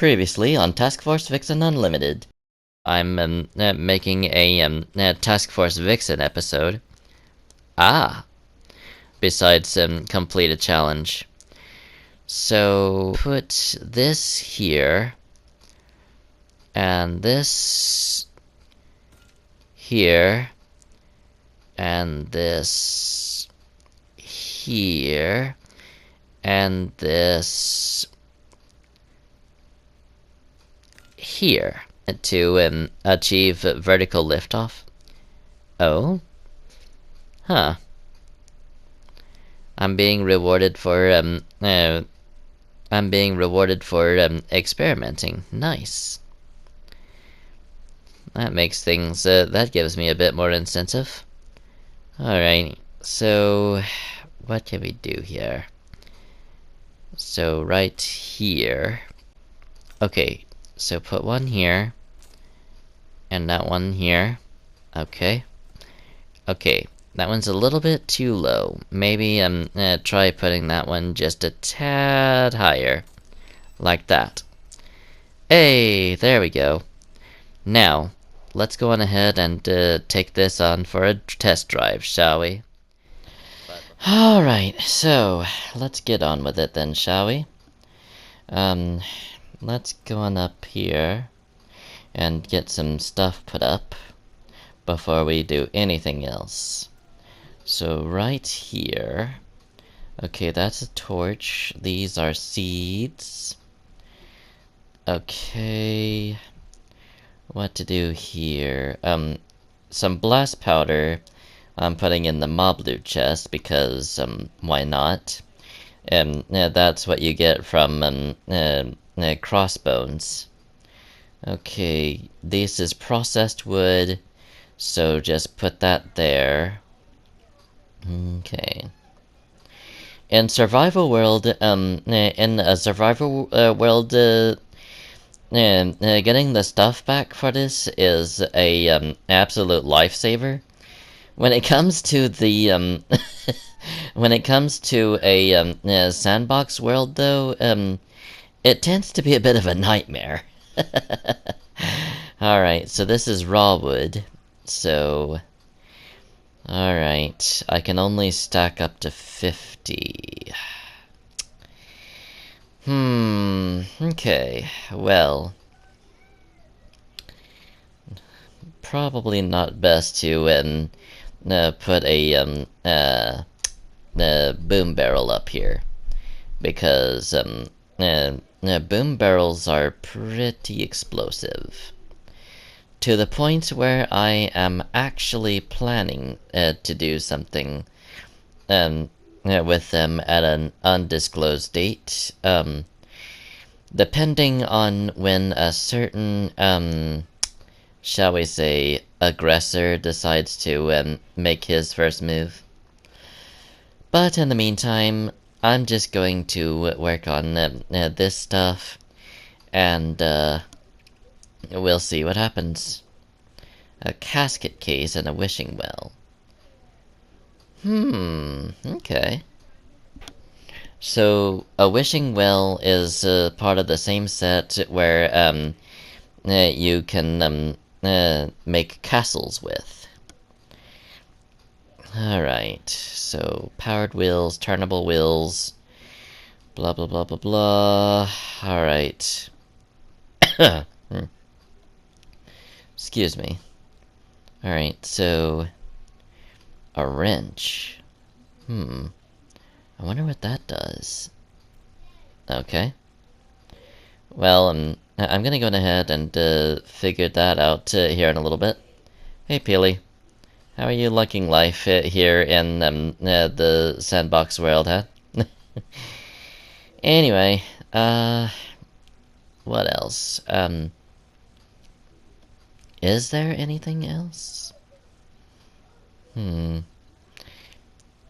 Previously on Task Force Vixen Unlimited. I'm making a Task Force Vixen episode. Besides complete a challenge. So put this here, and this here, and this here, and this here to achieve vertical liftoff. Oh? Huh. I'm being rewarded for experimenting. Nice. That makes things that gives me a bit more incentive. Alright, so what can we do here? So right here. Okay, so put one here. And that one here. Okay. Okay, that one's a little bit too low. Maybe try putting that one just a tad higher. Like that. Hey, there we go. Now, let's go on ahead and take this on for a test drive, shall we? Alright, so let's get on with it then, shall we? Let's go on up here and get some stuff put up before we do anything else. So right here, okay, that's a torch. These are seeds. Okay, what to do here? Some blast powder I'm putting in the mob loot chest because why not? That's what you get from crossbones. Okay, this is processed wood, so just put that there. Okay. In survival world, getting the stuff back for this is a absolute lifesaver. When it comes to the when it comes to a sandbox world, though, it tends to be a bit of a nightmare. Alright, so this is raw wood. So, alright, I can only stack up to 50. Okay, well, probably not best to put a boom barrel up here, because boom barrels are pretty explosive. To the point where I am actually planning to do something with them at an undisclosed date. Depending on when a certain, shall we say, aggressor decides to make his first move. But in the meantime, I'm just going to work on this stuff, and we'll see what happens. A casket case and a wishing well. Okay. So, a wishing well is part of the same set where you can make castles with. Alright, so powered wheels, turnable wheels, blah blah blah blah blah. Alright. Excuse me. Alright, so a wrench. I wonder what that does. Okay. Well, I'm gonna go ahead and figure that out here in a little bit. Hey, Peely. How are you liking life here in the sandbox world, huh? Anyway, what else? Is there anything else? I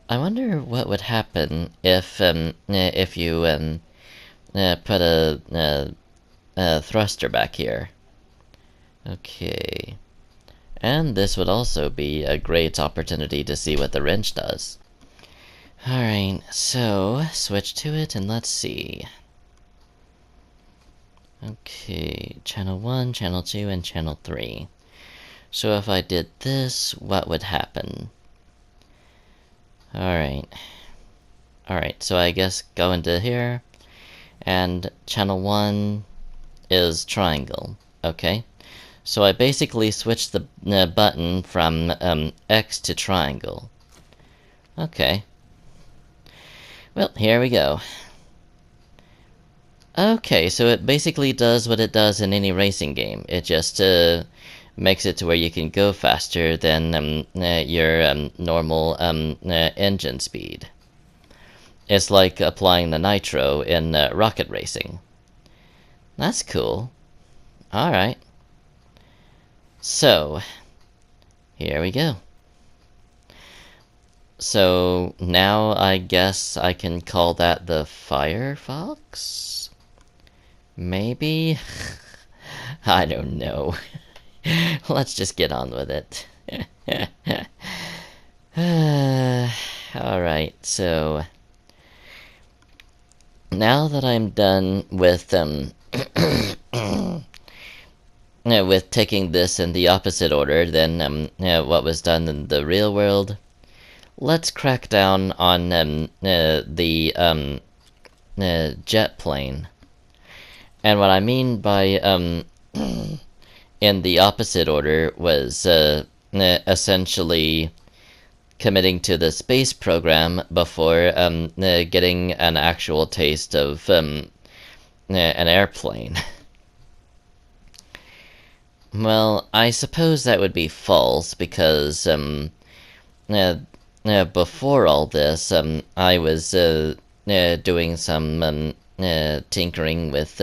wonder what would happen if you put a thruster back here. Okay. And this would also be a great opportunity to see what the wrench does. Alright, so switch to it and let's see. Okay, channel 1, channel 2, and channel 3. So if I did this, what would happen? Alright. Alright, so I guess go into here, and channel 1 is triangle. Okay? So I basically switched the button from X to triangle. Okay. Well, here we go. Okay, so it basically does what it does in any racing game. It just makes it to where you can go faster than your normal engine speed. It's like applying the nitro in rocket racing. That's cool. Alright. So, here we go. So, now I guess I can call that the Firefox? Maybe? I don't know. Let's just get on with it. Alright, so now that I'm done with with taking this in the opposite order than what was done in the real world, let's crack down on the jet plane. And what I mean by in the opposite order was essentially committing to the space program before getting an actual taste of an airplane. Well, I suppose that would be false, because before all this, I was doing some tinkering with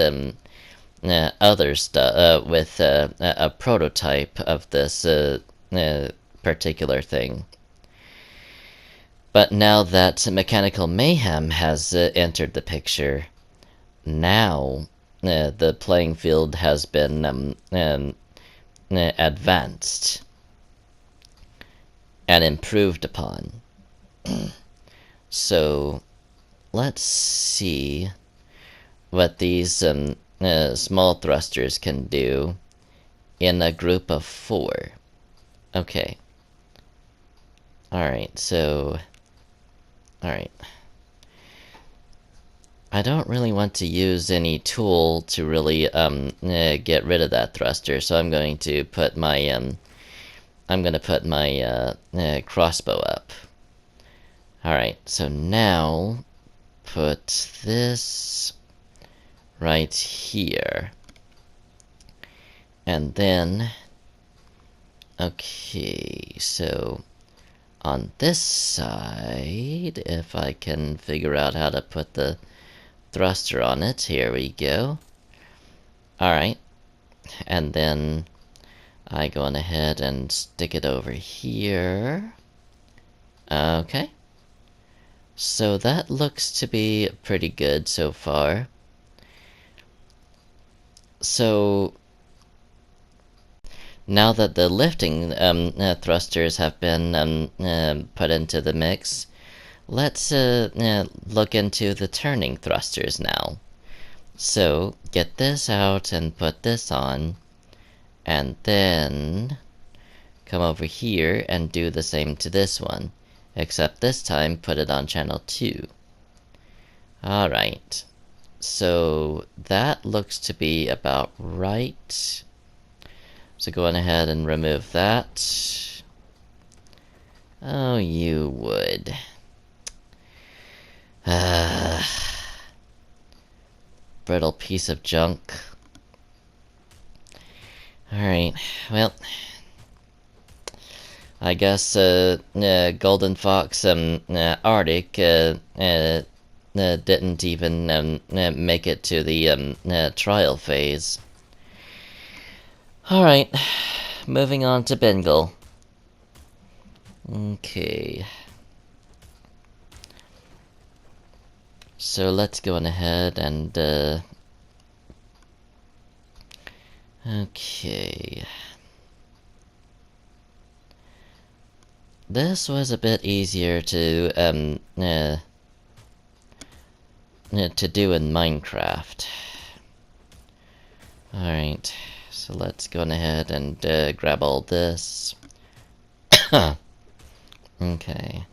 other stuff, with a prototype of this particular thing. But now that Mechanical Mayhem has entered the picture, now the playing field has been advanced and improved upon. So let's see what these small thrusters can do in a group of 4. Okay. Alright, so... Alright. I don't really want to use any tool to really get rid of that thruster, so I'm going to put my crossbow up. Alright, so now put this right here. And then, okay, so on this side, if I can figure out how to put the thruster on it, here we go. Alright, and then I go on ahead and stick it over here. Okay. So that looks to be pretty good so far. So now that the lifting thrusters have been put into the mix, let's look into the turning thrusters now. So get this out and put this on, and then come over here and do the same to this one, except this time put it on channel 2. Alright, so that looks to be about right. So go on ahead and remove that. Oh, you would. Brittle piece of junk. Alright, well, I guess Golden Fox Arctic didn't even make it to the trial phase. Alright, moving on to Bengal. Okay. So let's go on ahead and okay. This was a bit easier to do in Minecraft. Alright, so let's go ahead and grab all this. Okay.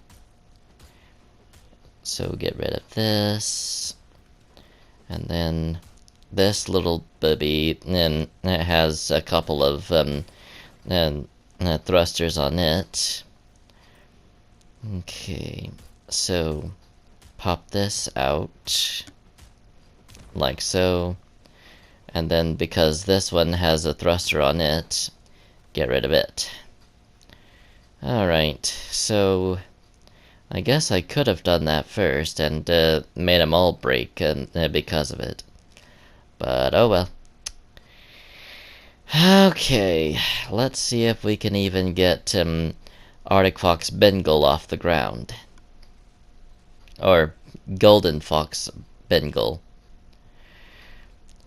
So get rid of this. And then this little booby, and it has a couple of thrusters on it. Okay, so pop this out, like so. And then because this one has a thruster on it, get rid of it. Alright, so I guess I could have done that first and made them all break because of it. But oh well. Okay, let's see if we can even get Arctic Fox Bengal off the ground. Or Golden Fox Bengal.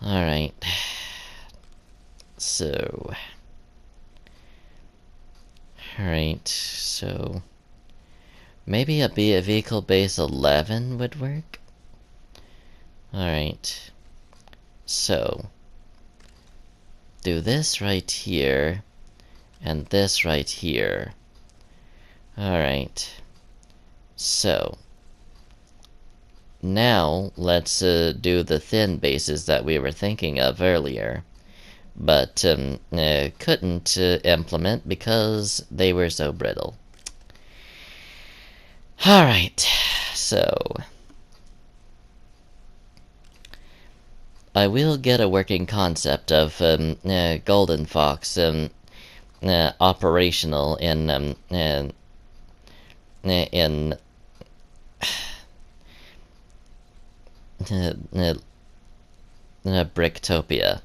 Alright. So. Alright, so. Maybe a vehicle base 11 would work? Alright. So. Do this right here. And this right here. Alright. So. Now, let's do the thin bases that we were thinking of earlier, but couldn't implement because they were so brittle. Alright, so I will get a working concept of Golden Fox operational in Bricktopia.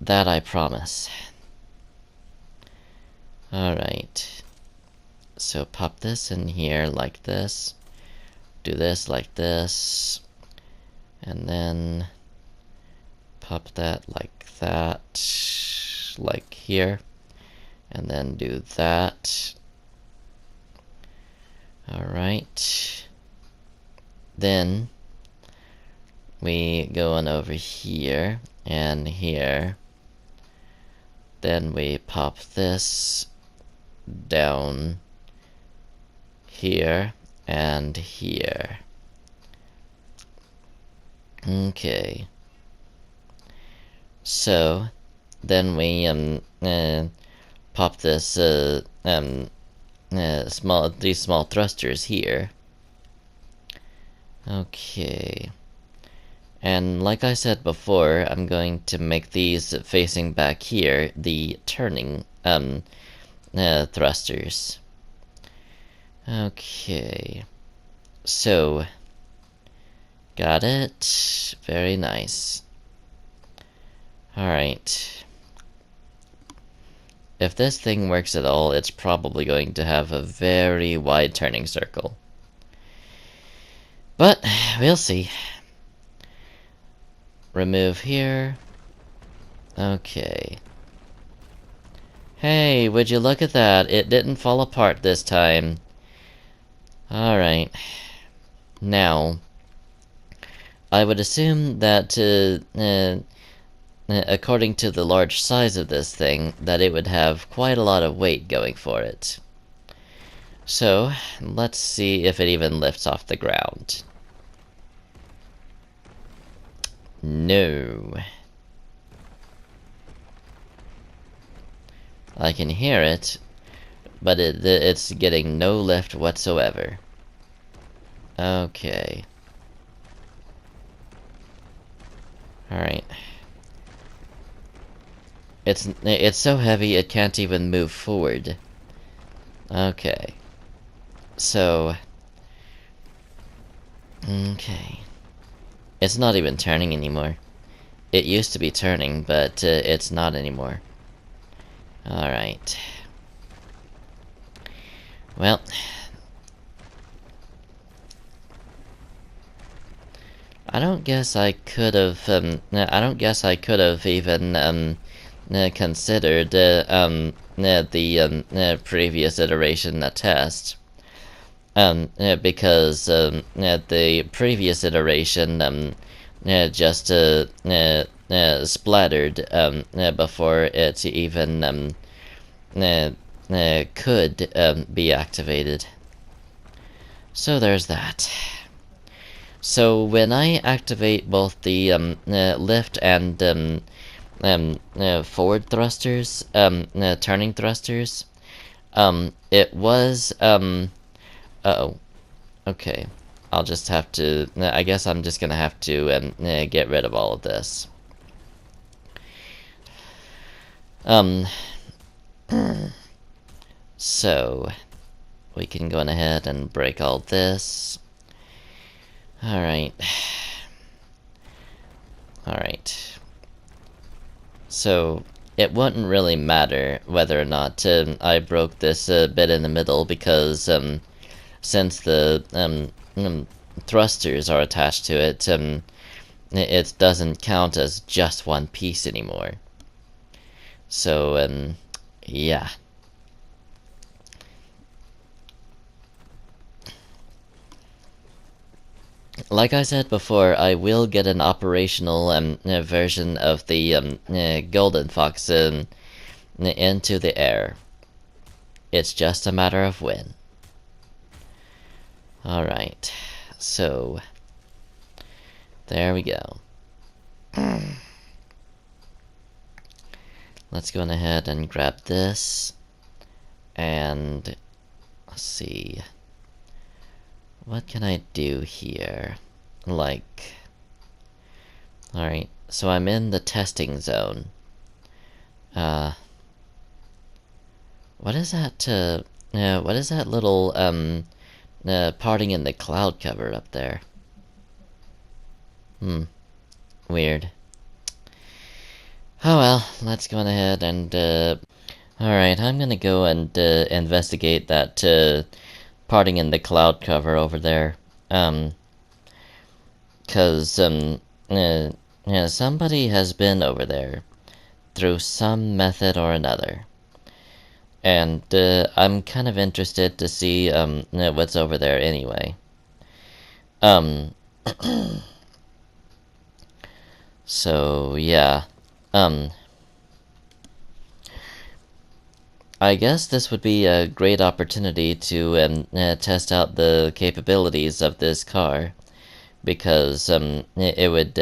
That I promise. Alright. So pop this in here like this. Do this like this. And then pop that like that. Like here. And then do that. Alright. Then we go on over here and here. Then we pop this down here and here. Okay. So then we pop this these small thrusters here. Okay. And like I said before, I'm going to make these facing back here the turning thrusters. Okay. So got it. Very nice. Alright. If this thing works at all, it's probably going to have a very wide turning circle. But we'll see. Remove here. Okay. Hey, would you look at that? It didn't fall apart this time. Alright. Now, I would assume that, according to the large size of this thing, that it would have quite a lot of weight going for it. So, let's see if it even lifts off the ground. No. I can hear it, but it's getting no lift whatsoever. Okay. Alright. It's so heavy it can't even move forward. Okay. So. Okay. It's not even turning anymore. It used to be turning, but it's not anymore. Alright. Well. I don't guess I could have, even, considered, the previous iteration a test. Because, the previous iteration, just splattered before it even could be activated. So there's that. So when I activate both the lift and forward thrusters, turning thrusters, it was uh-oh. Okay. I'll just have to, I guess I'm just gonna have to get rid of all of this. So we can go ahead and break all this. Alright. Alright. So it wouldn't really matter whether or not I broke this bit in the middle, because since the thrusters are attached to it, it doesn't count as just one piece anymore. So, yeah. Like I said before, I will get an operational version of the Golden Fox into the air. It's just a matter of when. Alright, so there we go. Let's go ahead and grab this, and let's see. What can I do here? Like, alright, so I'm in the testing zone. What is that, what is that little, parting in the cloud cover up there? Weird. Oh well, let's go ahead and, alright, I'm gonna go and, investigate that, parting in the cloud cover over there. Cause, somebody has been over there through some method or another. And, I'm kind of interested to see, what's over there anyway. So, yeah. I guess this would be a great opportunity to test out the capabilities of this car, because it would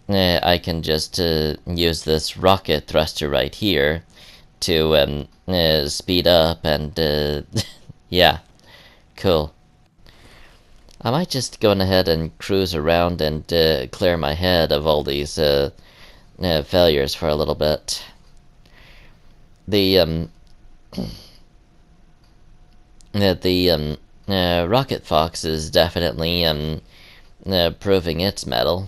I can just use this rocket thruster right here to speed up and yeah, cool. I might just go ahead and cruise around and clear my head of all these failures for a little bit. The Rocket Fox is definitely proving its mettle.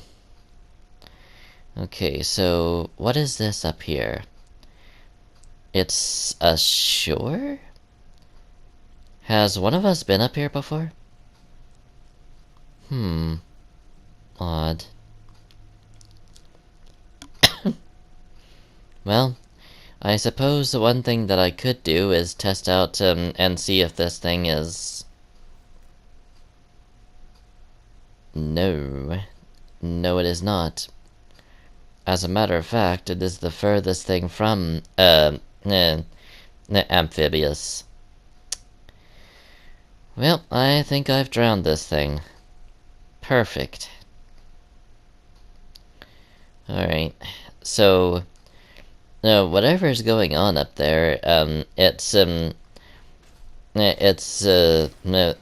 Okay, so what is this up here? It's a shore? Has one of us been up here before? Odd. Well, I suppose the one thing that I could do is test out and see if this thing is... No. No, it is not. As a matter of fact, it is the furthest thing from amphibious. Well, I think I've drowned this thing. Perfect. Alright, so whatever's going on up there, it's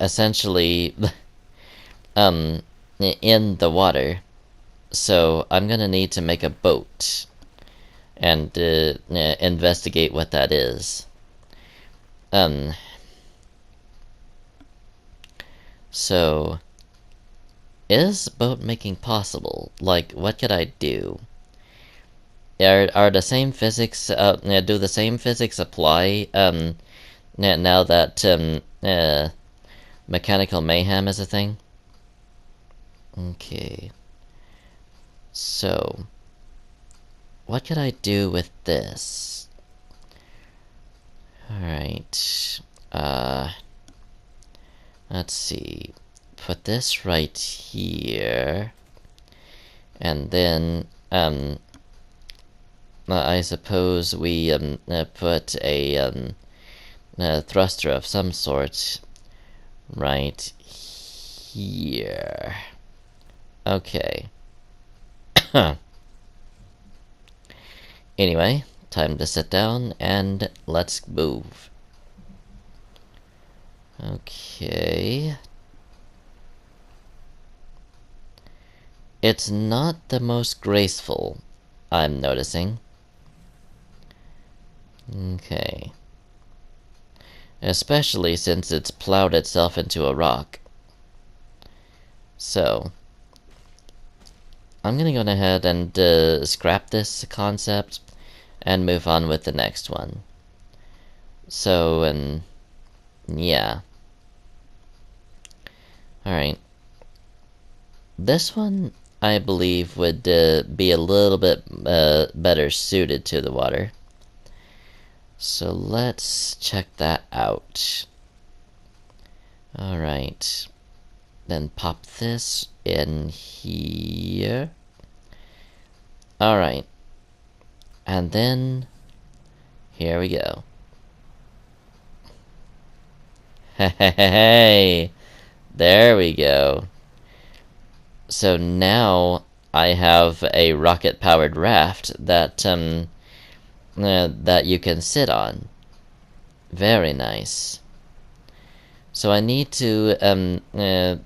essentially in the water. So I'm gonna need to make a boat and investigate what that is. So is boat making possible? Like, what could I do? Are the same physics do the same physics apply now that mechanical mayhem is a thing? Okay. So what could I do with this? Alright. Let's see. Put this right here. And then, I suppose we put a thruster of some sort right here. Okay. Anyway, time to sit down and let's move. Okay. It's not the most graceful, I'm noticing. Okay. Especially since it's plowed itself into a rock. So, I'm gonna go ahead and scrap this concept and move on with the next one. So, and yeah. Alright. This one, I believe, would be a little bit better suited to the water. So let's check that out. Alright. Then pop this in here. Alright. And then, here we go. Hey, there we go. So now I have a rocket-powered raft that that you can sit on. Very nice. So I need to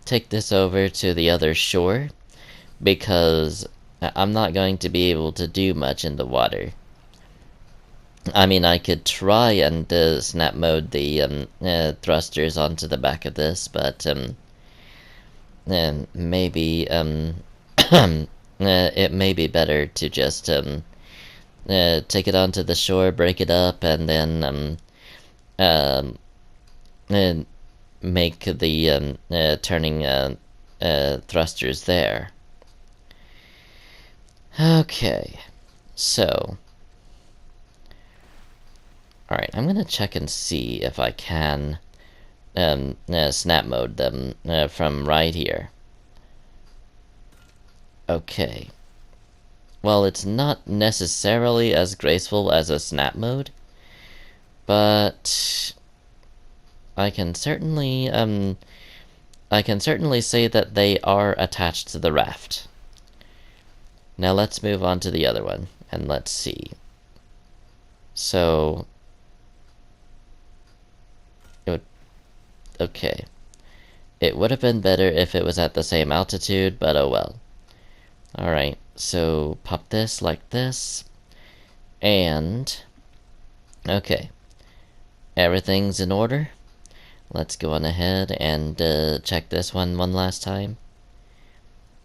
take this over to the other shore because I'm not going to be able to do much in the water. I mean, I could try and snap mode the thrusters onto the back of this, but maybe it may be better to just take it onto the shore, break it up, and then make the turning thrusters there. Okay, so alright, I'm gonna check and see if I can snap mode them from right here. Okay. Well, it's not necessarily as graceful as a snap mode, but I can certainly say that they are attached to the raft. Now let's move on to the other one, and let's see. So, okay. It would have been better if it was at the same altitude, but oh well. Alright, so pop this like this, and okay. Everything's in order. Let's go on ahead and check this one last time.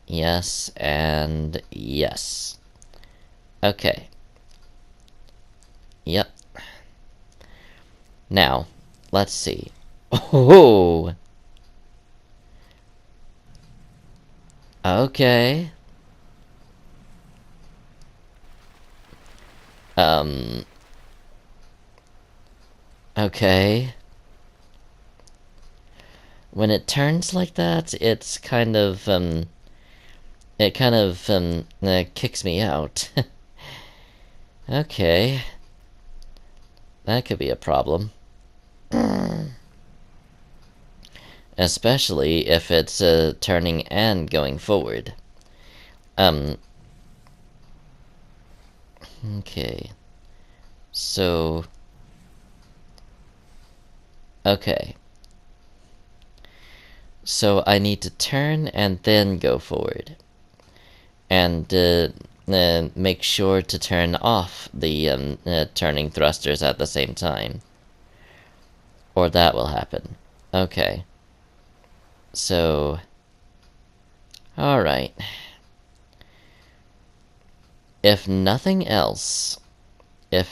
Yes, and yes. Okay. Yep. Now, let's see. Oh! Okay. Okay. When it turns like that, it's kind of, it kind of, kicks me out. Okay. That could be a problem. Especially if it's, turning and going forward. Okay. So... okay. So I need to turn and then go forward. And make sure to turn off the turning thrusters at the same time. Or that will happen. Okay. So... alright. If nothing else, I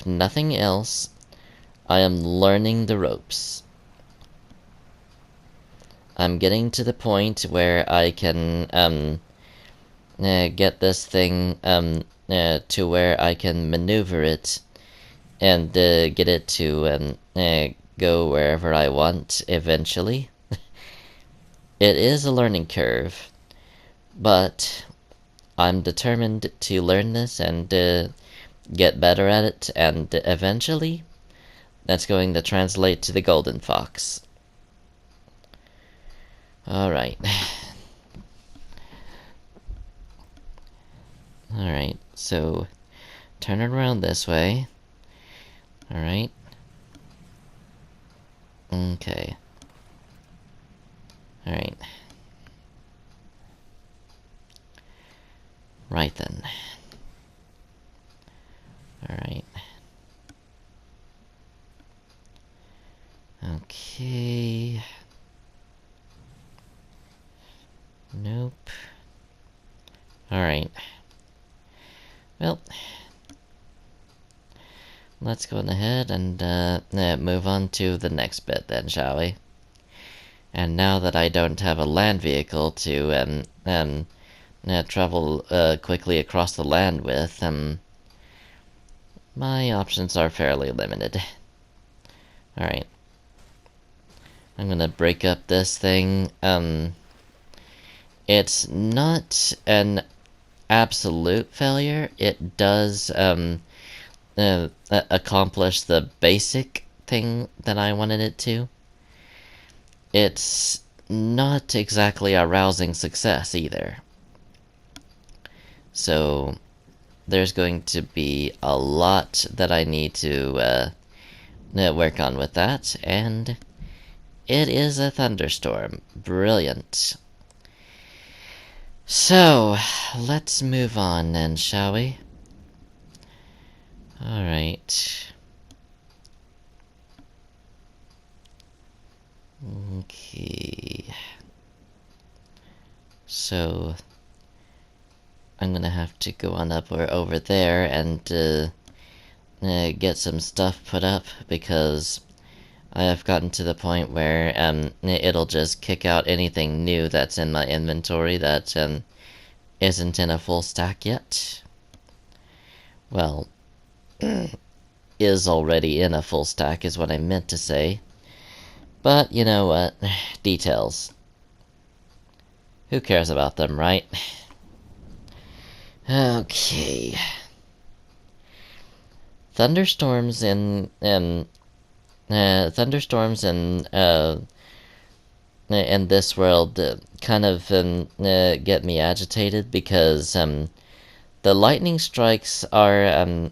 am learning the ropes. I'm getting to the point where I can get this thing to where I can maneuver it and get it to go wherever I want eventually. It is a learning curve, but I'm determined to learn this and get better at it, and eventually that's going to translate to the Golden Fox. Alright. Alright, so turn it around this way. Alright. Okay. Alright. Right then. Alright. Okay. Nope. Alright. Well, let's go ahead and move on to the next bit then, shall we? And now that I don't have a land vehicle to travel quickly across the land with, my options are fairly limited. Alright. I'm gonna break up this thing. It's not an absolute failure. It does accomplish the basic thing that I wanted it to. It's not exactly a rousing success either. So there's going to be a lot that I need to work on with that, and it is a thunderstorm. Brilliant. So, let's move on then, shall we? Alright. Okay. So, I'm gonna have to go on up or over there and get some stuff put up, because I have gotten to the point where it'll just kick out anything new that's in my inventory that isn't in a full stack yet. Well, is already in a full stack is what I meant to say. But you know what? Details. Who cares about them, right? Okay. Thunderstorms in this world kind of get me agitated, because the lightning strikes are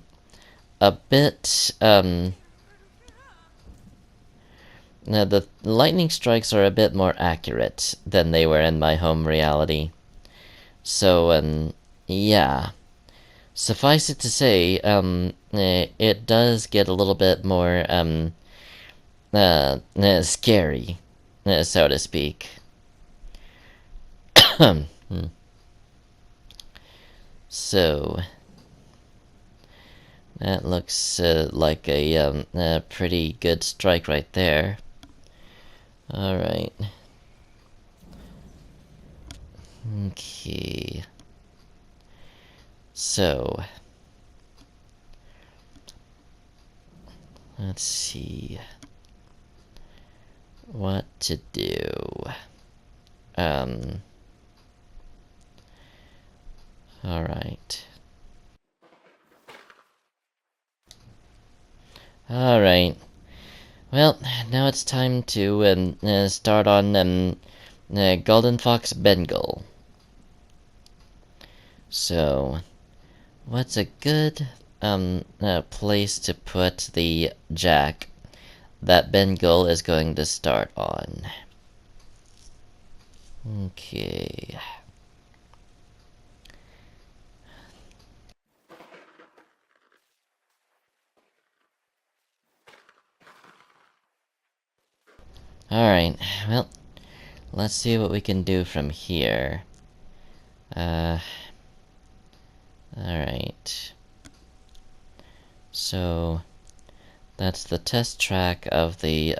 a bit the lightning strikes are a bit more accurate than they were in my home reality. So yeah. Suffice it to say, it does get a little bit more scary, so to speak. So that looks like a pretty good strike right there. Alright. Okay. So, let's see what to do. Alright. Alright. Well, now it's time to start on Golden Fox Bengal. So, what's a good place to put the jack that Bengal is going to start on? Okay. Alright, well, let's see what we can do from here. Alright. So, that's the test track of the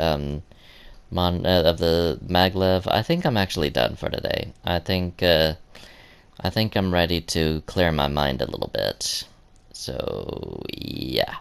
maglev. I think I'm actually done for today. I think I'm ready to clear my mind a little bit. So, yeah.